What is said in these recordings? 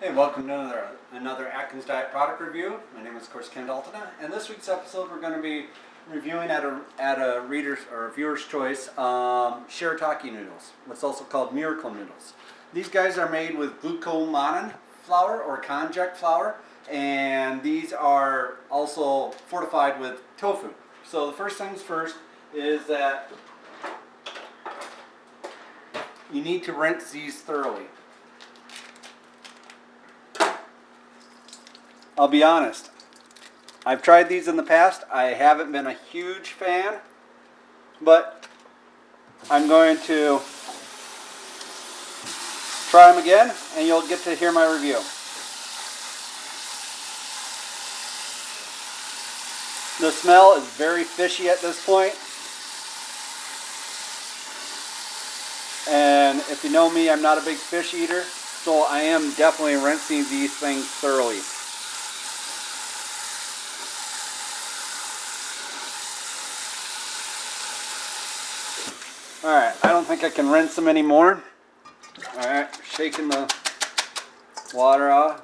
Hey, welcome to another Atkins Diet product review. My name is, of course, Ken Dalton, and this week's episode we're going to be reviewing at a reader's or viewer's choice Shirataki noodles, what's also called miracle noodles. These guys are made with glucomannan flour or konjac flour, and these are also fortified with tofu. So the first things first is that you need to rinse these thoroughly. I'll be honest, I've tried these in the past. I haven't been a huge fan, but I'm going to try them again and you'll get to hear my review. The smell is very fishy at this point. And if you know me, I'm not a big fish eater, so I am definitely rinsing these things thoroughly. Alright, I don't think I can rinse them anymore. Alright, shaking the water off.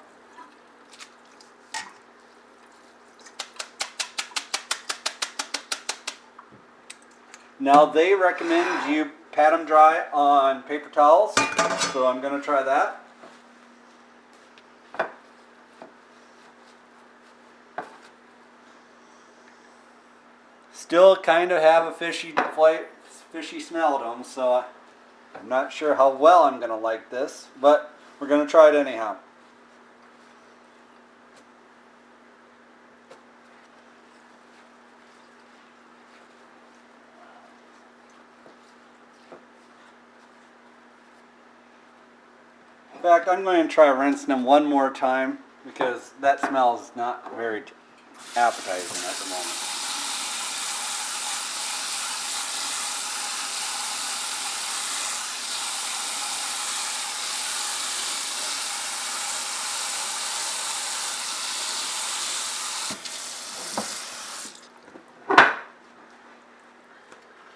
Now they recommend you pat them dry on paper towels, so I'm going to try that. Still kind of have a fishy smell to them, so I'm not sure how well I'm going to like this, but we're going to try it anyhow. In fact, I'm going to try rinsing them one more time because that smell is not very appetizing at the moment.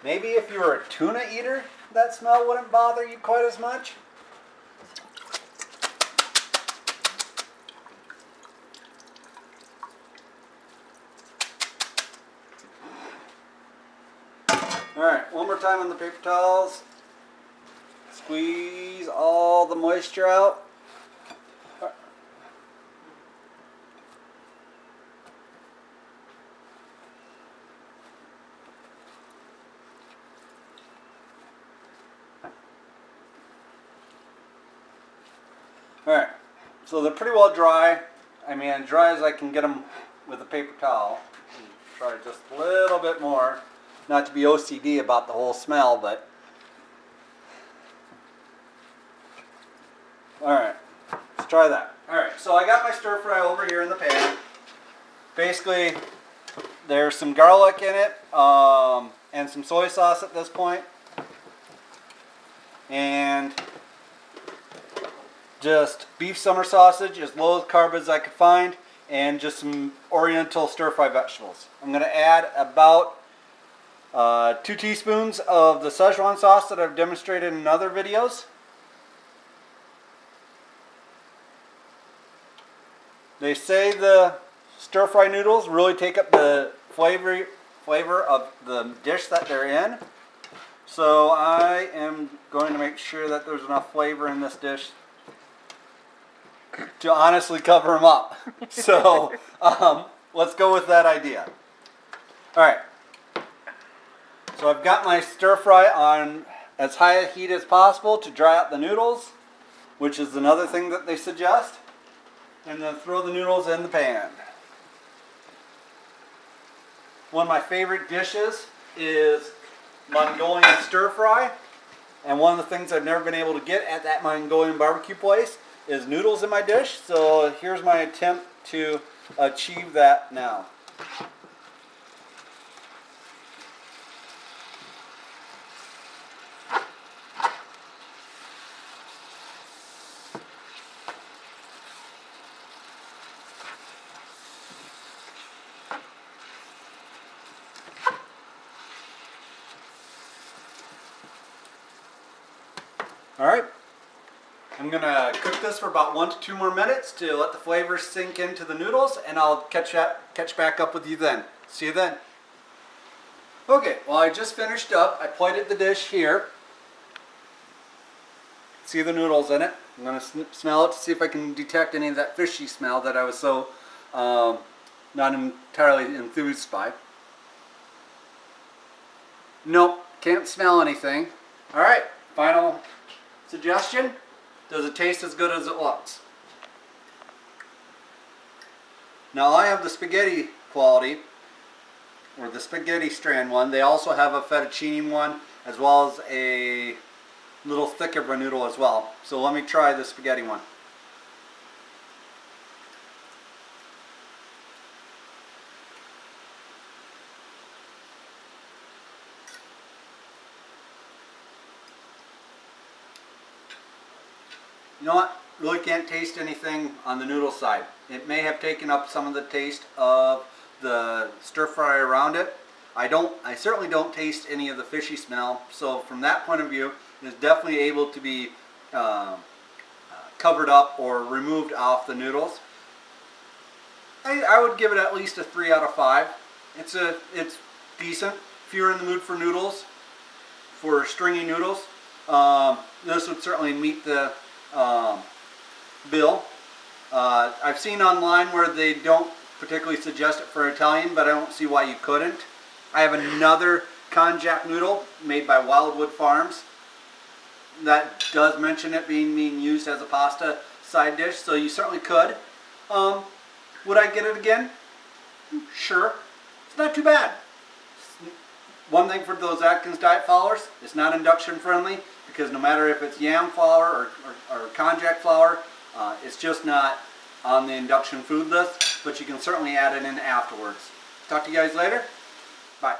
Maybe if you were a tuna eater, that smell wouldn't bother you quite as much. Alright, one more time on the paper towels. Squeeze all the moisture out. Alright, so they're pretty well dry. I mean, as dry as I can get them with a paper towel. Try just a little bit more. Not to be OCD about the whole smell, but... Alright, let's try that. Alright, so I got my stir fry over here in the pan. Basically, there's some garlic in it, and some soy sauce at this point. And just beef summer sausage, as low carb as I could find, and just some oriental stir-fry vegetables. I'm going to add about 2 teaspoons of the Szechuan sauce that I've demonstrated in other videos. They say the stir-fry noodles really take up the flavor of the dish that they're in. So I am going to make sure that there's enough flavor in this dish to honestly cover them up. So let's go with that idea. Alright, so I've got my stir fry on as high a heat as possible to dry out the noodles, which is another thing that they suggest. And then throw the noodles in the pan. One of my favorite dishes is Mongolian stir fry, and one of the things I've never been able to get at that Mongolian barbecue place is noodles in my dish, so here's my attempt to achieve that now. Alright, I'm gonna cook this for about 1 to 2 more minutes to let the flavors sink into the noodles, and I'll catch back up with you then. See you then. Okay, well I just finished up. I plated the dish here. See the noodles in it. I'm gonna smell it to see if I can detect any of that fishy smell that I was so not entirely enthused by. Nope, can't smell anything. Alright, final suggestion. Does it taste as good as it looks? Now I have the spaghetti quality, or the spaghetti strand one. They also have a fettuccine one, as well as a little thicker of a noodle as well. So let me try the spaghetti one. You know what? Really can't taste anything on the noodle side. It may have taken up some of the taste of the stir fry around it. I certainly don't taste any of the fishy smell. So from that point of view, it is definitely able to be covered up or removed off the noodles. I would give it at least a 3 out of 5. It's decent. If you're in the mood for noodles, for stringy noodles, this would certainly meet the bill. I've seen online where they don't particularly suggest it for Italian, but I don't see why you couldn't. I have another konjac noodle made by Wildwood Farms that does mention it being used as a pasta side dish, so you certainly could. Would I get it again? Sure. It's not too bad. One thing for those Atkins diet followers, it's not induction friendly, because no matter if it's yam flour or konjac flour, it's just not on the induction food list, but you can certainly add it in afterwards. Talk to you guys later. Bye.